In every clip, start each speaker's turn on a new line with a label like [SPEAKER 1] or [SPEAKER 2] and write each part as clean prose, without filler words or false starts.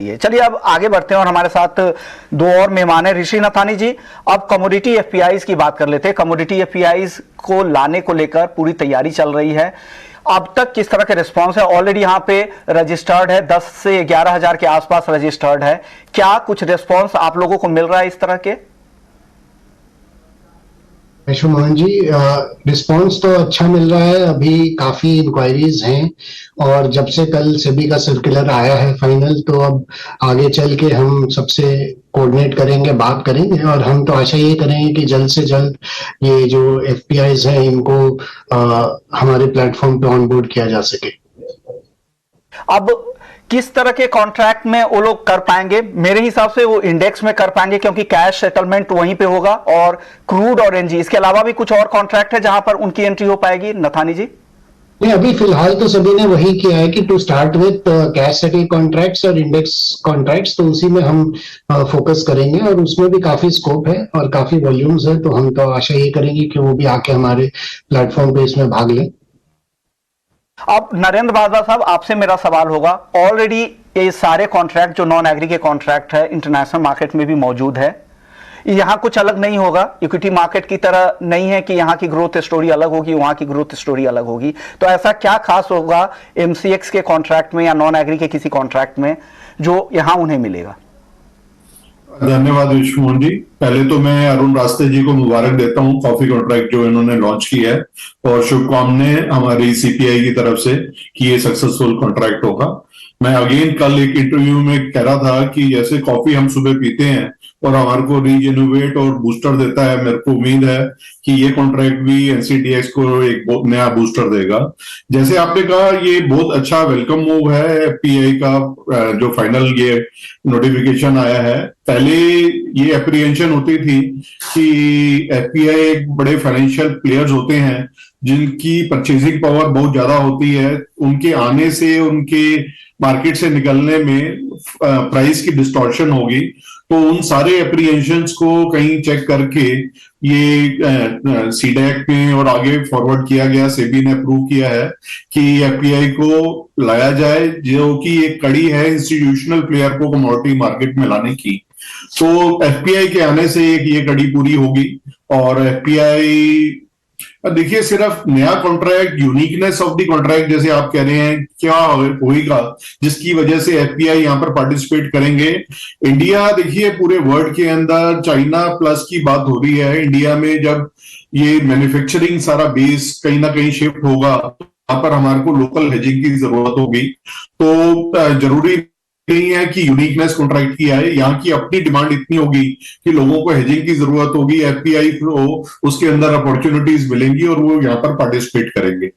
[SPEAKER 1] चलिए अब आगे बढ़ते हैं और हमारे साथ दो और मेहमान हैं, ऋषि नथानी जी। अब कमोडिटी एफपीआईज की बात कर लेते हैं। कमोडिटी एफपीआईज को लाने को लेकर पूरी तैयारी चल रही है। अब तक किस तरह के रिस्पांस है? ऑलरेडी यहाँ पे रजिस्टर्ड है, 10 से 11 हजार के आसपास रजिस्टर्ड है। क्या कुछ रिस्पांस आप लोगों को मिल रहा है इस तरह के?
[SPEAKER 2] यशु मोहन जी, रिस्पांस तो अच्छा मिल रहा है। अभी काफी इंक्वायरीज हैं और जब से कल सेबी का सर्कुलर आया है फाइनल, तो अब आगे चल के हम सबसे कोऑर्डिनेट करेंगे, बात करेंगे और हम तो आशा ये करेंगे कि जल्द से जल्द ये जो एफपीआईज हैं इनको हमारे प्लेटफॉर्म पे ऑनबोर्ड किया जा सके।
[SPEAKER 1] अब किस तरह के कॉन्ट्रैक्ट में वो लोग कर पाएंगे? मेरे हिसाब से वो इंडेक्स में कर पाएंगे क्योंकि कैश सेटलमेंट वहीं पे होगा, और क्रूड और एनजी, इसके अलावा भी कुछ और कॉन्ट्रैक्ट है जहां पर उनकी एंट्री हो पाएगी, नथानी जी?
[SPEAKER 2] नहीं, अभी फिलहाल तो सभी ने वही किया है कि to start with cash settle contracts और इंडेक्स कॉन्ट्रैक्ट्स, तो उसी में हम फोकस करेंगे और उसमें भी काफी स्कोप है और काफी वॉल्यूम्स है। तो हम तो आशा ये करेंगे कि वो भी आके हमारे प्लेटफॉर्म पे इसमें भाग लें।
[SPEAKER 1] अब नरेंद्र भारद्वाज साहब, आपसे मेरा सवाल होगा, ऑलरेडी ये सारे कॉन्ट्रैक्ट जो नॉन एग्री के कॉन्ट्रैक्ट है इंटरनेशनल मार्केट में भी मौजूद है। यहां कुछ अलग नहीं होगा, इक्विटी मार्केट की तरह नहीं है कि यहां की ग्रोथ स्टोरी अलग होगी, वहां की ग्रोथ स्टोरी अलग होगी। तो ऐसा क्या खास होगा एमसीएक्स के कॉन्ट्रैक्ट में या नॉन एग्री के किसी कॉन्ट्रैक्ट में जो यहां उन्हें मिलेगा?
[SPEAKER 3] धन्यवाद यशु मोहन जी। पहले तो मैं अरुण रास्ते जी को मुबारक देता हूं कॉफी कॉन्ट्रैक्ट जो इन्होंने लॉन्च किया है, और शुभकामनाएं हमारी सीपीआई की तरफ से कि ये सक्सेसफुल कॉन्ट्रैक्ट होगा। मैं अगेन कल एक इंटरव्यू में कह रहा था कि जैसे कॉफी हम सुबह पीते हैं और हमारे को रीजेन्युएट और बूस्टर देता है, मेरे को उम्मीद है कि ये कॉन्ट्रैक्ट भी एनसीडीएक्स को एक नया बूस्टर देगा। जैसे आपने कहा, ये बहुत अच्छा वेलकम मूव है एफपीआई का जो फाइनल ये नोटिफिकेशन आया है। पहले ये एप्रीहेंशन होती थी कि एफपीआई एक बड़े फाइनेंशियल प्लेयर्स होते हैं जिनकी परचेजिंग पावर बहुत ज्यादा होती है, उनके आने से उनके मार्केट से निकलने में प्राइस की डिस्टॉर्शन होगी। तो उन सारे एप्रीहेंशंस को कहीं चेक करके ये सीडैक में और आगे फॉरवर्ड किया गया, सेबी ने अप्रूव किया है कि एफपीआई को लाया जाए, जो कि एक कड़ी है इंस्टीट्यूशनल प्लेयर को कमोडिटी मार्केट में लाने की। तो एफपीआई के आने से ये कड़ी पूरी होगी। और एफपीआई देखिए, सिर्फ नया contract, uniqueness of the contract जैसे आप कह रहे हैं, क्या होगा जिसकी वजह से एफपीआई यहां पर पार्टिसिपेट करेंगे। इंडिया, देखिए पूरे वर्ल्ड के अंदर चाइना प्लस की बात हो रही है। इंडिया में जब ये मैन्युफैक्चरिंग सारा बेस कहीं ना कहीं शिफ्ट होगा, वहां पर हमारे को लोकल हेजिंग की जरूरत होगी। तो जरूरी नहीं है कि यूनिकनेस कॉन्ट्रैक्ट की आए, यहाँ की अपनी डिमांड इतनी होगी कि लोगों को हेजिंग की जरूरत होगी, एफपीआई को उसके अंदर अपॉर्चुनिटीज मिलेंगी और वो यहाँ पर पार्टिसिपेट करेंगे।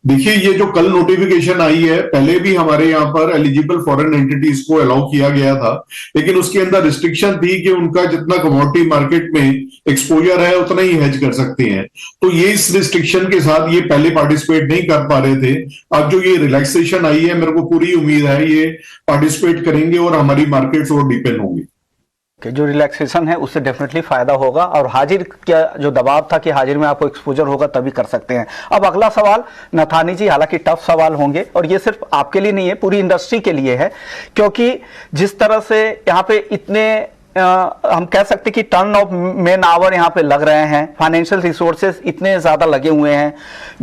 [SPEAKER 3] देखिए, ये जो कल नोटिफिकेशन आई है, पहले भी हमारे यहाँ पर एलिजिबल फॉरेन एंटिटीज को अलाउ किया गया था, लेकिन उसके अंदर रिस्ट्रिक्शन थी कि उनका जितना कमोडिटी मार्केट में एक्सपोजर है उतना ही हेज कर सकते हैं। तो ये इस रिस्ट्रिक्शन के साथ ये पहले पार्टिसिपेट नहीं कर पा रहे थे। अब जो ये रिलैक्सेशन आई है, मेरे को पूरी उम्मीद है ये पार्टिसिपेट करेंगे और हमारी मार्केट्स और डीपेन होंगी।
[SPEAKER 1] जो रिलैक्सेशन है उससे डेफिनेटली फायदा होगा, और हाजिर का जो दबाव था कि हाजिर में आपको एक्सपोजर होगा तभी कर सकते हैं। अब अगला सवाल नथानी जी, हालांकि टफ सवाल होंगे और ये सिर्फ आपके लिए नहीं है, पूरी इंडस्ट्री के लिए है, क्योंकि जिस तरह से यहाँ पे इतने हम कह सकते कि टर्न ऑफ मैन आवर यहाँ पे लग रहे हैं, फाइनेंशियल रिसोर्सेज इतने ज्यादा लगे हुए हैं,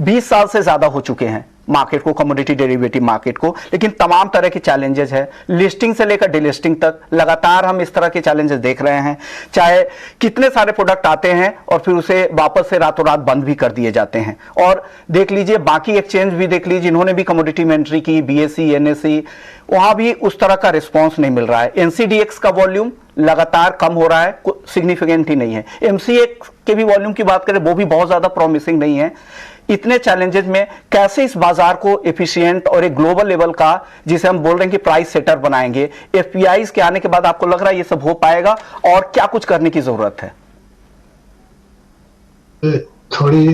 [SPEAKER 1] 20 साल से ज्यादा हो चुके हैं मार्केट को, कमोडिटी डेरिवेटिव मार्केट को, लेकिन तमाम तरह के चैलेंजेस है, लिस्टिंग से लेकर डिलिस्टिंग तक लगातार हम इस तरह के चैलेंजेस देख रहे हैं। चाहे कितने सारे प्रोडक्ट आते हैं और फिर उसे वापस से रातों रात बंद भी कर दिए जाते हैं। और देख लीजिए बाकी एक्सचेंज भी देख लीजिए, जिन्होंने भी कमोडिटी में एंट्री की, बीएसई, एनएसई, वहां भी उस तरह का रिस्पॉन्स नहीं मिल रहा है। एनसीडीएक्स का वॉल्यूम लगातार कम हो रहा है, सिग्निफिकेंट ही नहीं है। एमसीएक्स के भी वॉल्यूम की बात करें, वो भी बहुत ज्यादा प्रॉमिसिंग नहीं है। इतने चैलेंजेस में कैसे इस बाजार को एफिशिएंट और एक ग्लोबल लेवल का, जिसे हम बोल रहे हैं कि प्राइस सेटर बनाएंगे, एफपीआईज के आने के बाद आपको लग रहा है ये सब हो पाएगा, और क्या कुछ करने की जरूरत है?
[SPEAKER 2] थोड़ी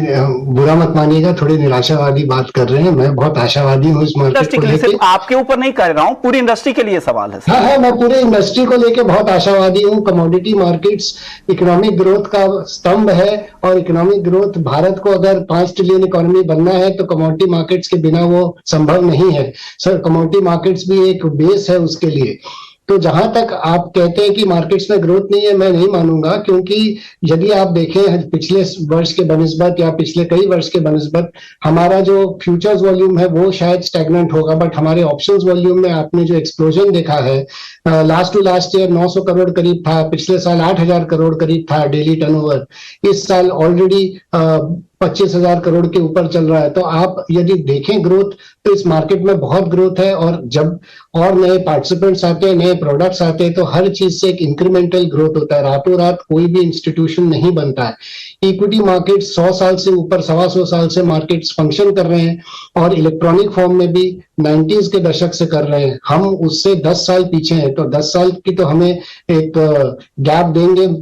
[SPEAKER 2] बुरा मत मानिएगा, थोड़ी निराशावादी बात कर रहे हैं। मैं बहुत आशावादी हूँ इस मार्केट को लेके।
[SPEAKER 1] सिर्फ आपके ऊपर नहीं कर रहा हूँ, पूरी इंडस्ट्री के लिए सवाल है।
[SPEAKER 2] हाँ, मैं पूरे इंडस्ट्री को लेके बहुत आशावादी हूँ। कमोडिटी मार्केट्स इकोनॉमिक ग्रोथ का स्तंभ है, और इकोनॉमिक ग्रोथ, भारत को अगर 5 ट्रिलियन इकोनॉमी बनना है तो कमोडिटी मार्केट्स के बिना वो संभव नहीं है। सर, कमोडिटी मार्केट्स भी एक बेस है उसके लिए। तो जहां तक आप कहते हैं कि मार्केट्स में ग्रोथ नहीं है, मैं नहीं मानूंगा, क्योंकि यदि आप देखें पिछले वर्ष के बनिस्बत या पिछले कई वर्ष के बनिस्बत हमारा जो फ्यूचर्स वॉल्यूम है वो शायद स्टैग्नेंट होगा, बट हमारे ऑप्शंस वॉल्यूम में आपने जो एक्सप्लोजन देखा है, last to last year 900 crore करीब था, पिछले साल 8,000 करोड़ करीब था डेली टर्नओवर, इस साल ऑलरेडी 25,000 करोड़ के ऊपर चल रहा है। तो आप यदि देखें ग्रोथ, तो इस मार्केट में बहुत ग्रोथ है, और जब और नए पार्टिसिपेंट्स आते हैं, नए प्रोडक्ट्स आते हैं, तो हर चीज से एक इंक्रीमेंटल ग्रोथ होता है। रातों रात कोई भी इंस्टीट्यूशन नहीं बनता है। इक्विटी मार्केट 100 साल से ऊपर, 125 साल से मार्केट्स फंक्शन कर रहे हैं, और इलेक्ट्रॉनिक फॉर्म में भी 90s के दशक से कर रहे हैं। हम उससे 10 साल पीछे हैं, तो 10 साल की तो हमें एक गैप देंगे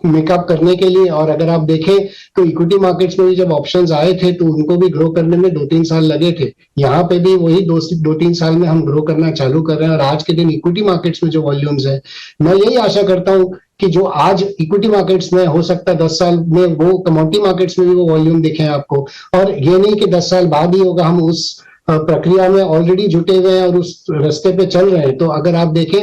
[SPEAKER 2] मेकअप करने के लिए। और अगर आप देखें तो इक्विटी मार्केट्स में भी जब ऑप्शंस आए थे तो उनको भी ग्रो करने में 2-3 साल लगे थे। यहाँ पे भी वही 2-3 साल में हम ग्रो करना चालू कर रहे हैं, और आज के दिन इक्विटी मार्केट्स में जो वॉल्यूम्स है, मैं यही आशा करता हूं कि जो आज इक्विटी मार्केट्स में हो सकता है 10 साल में वो कमोडिटी मार्केट्स में भी वो वॉल्यूम दिखे आपको। और ये नहीं कि 10 साल बाद ही होगा, हम उस प्रक्रिया में ऑलरेडी जुटे हुए हैं और उस रास्ते पे चल रहे हैं। तो अगर आप देखें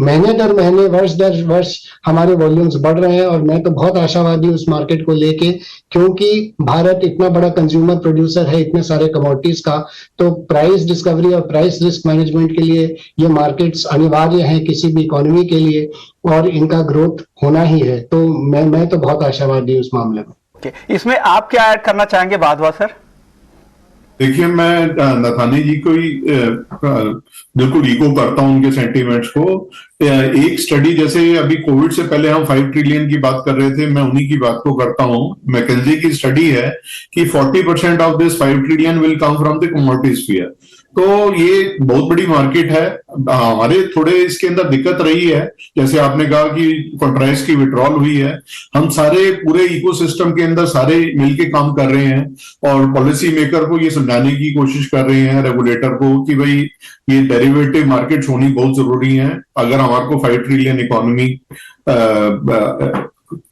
[SPEAKER 2] महीने दर महीने, वर्ष दर वर्ष हमारे वॉल्यूम्स बढ़ रहे हैं, और मैं तो बहुत आशावादी हूँ उस मार्केट को लेके, क्योंकि भारत इतना बड़ा कंज्यूमर प्रोड्यूसर है इतने सारे कमोडिटीज का। तो प्राइस डिस्कवरी और प्राइस रिस्क मैनेजमेंट के लिए ये मार्केट्स अनिवार्य हैं किसी भी इकोनॉमी के लिए, और इनका ग्रोथ होना ही है। तो मैं तो बहुत आशावादी हूँ उस मामले में।
[SPEAKER 1] इसमें आप क्या ऐड करना चाहेंगे वाधवा सर?
[SPEAKER 3] देखिए, मैं नथानी जी को ही बिल्कुल इको करता हूं उनके सेंटीमेंट्स को। एक स्टडी, जैसे अभी कोविड से पहले हम 5 ट्रिलियन की बात कर रहे थे, मैं उन्हीं की बात को करता हूं। मैकेंजी की स्टडी है कि 40% of this 5 trillion will come from the commodity sphere. तो ये बहुत बड़ी मार्केट है। हमारे थोड़े इसके अंदर दिक्कत रही है, जैसे आपने कहा कि कॉन्ट्रैक्ट्स की विड्रॉल हुई है। हम सारे पूरे इकोसिस्टम के अंदर सारे मिलके काम कर रहे हैं, और पॉलिसी मेकर को ये समझाने की कोशिश कर रहे हैं, रेगुलेटर को, कि भाई ये डेरिवेटिव मार्केट्स होनी बहुत जरूरी है अगर हमारे को 5 ट्रिलियन इकोनॉमी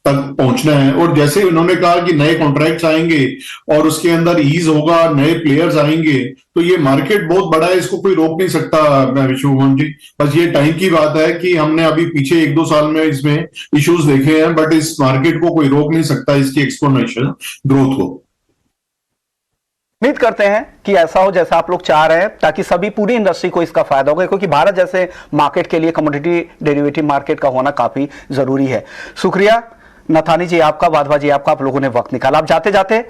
[SPEAKER 3] तक पहुंचना है। और जैसे उन्होंने कहा कि नए कॉन्ट्रैक्ट्स आएंगे और उसके अंदर ईज होगा, नए प्लेयर्स आएंगे, तो ये मार्केट बहुत बड़ा है, इसको कोई रोक नहीं सकता विश्वमोहन जी। बस ये टाइम की बात है कि हमने अभी पीछे 1-2 साल में इसमें इश्यूज देखे हैं, बट इस मार्केट को कोई रोक नहीं सकता इसकी एक्सपोनेंशियल ग्रोथ को।
[SPEAKER 1] उम्मीद करते हैं कि ऐसा हो जैसा आप लोग चाह रहे हैं, ताकि सभी पूरी इंडस्ट्री को इसका फायदा होगा, क्योंकि भारत जैसे मार्केट के लिए कमोडिटी डेरिवेटिव मार्केट का होना काफी जरूरी है। शुक्रिया नथानी जी आपका, वाधवा जी आपका, आप लोगों ने वक्त निकाला। आप जाते जाते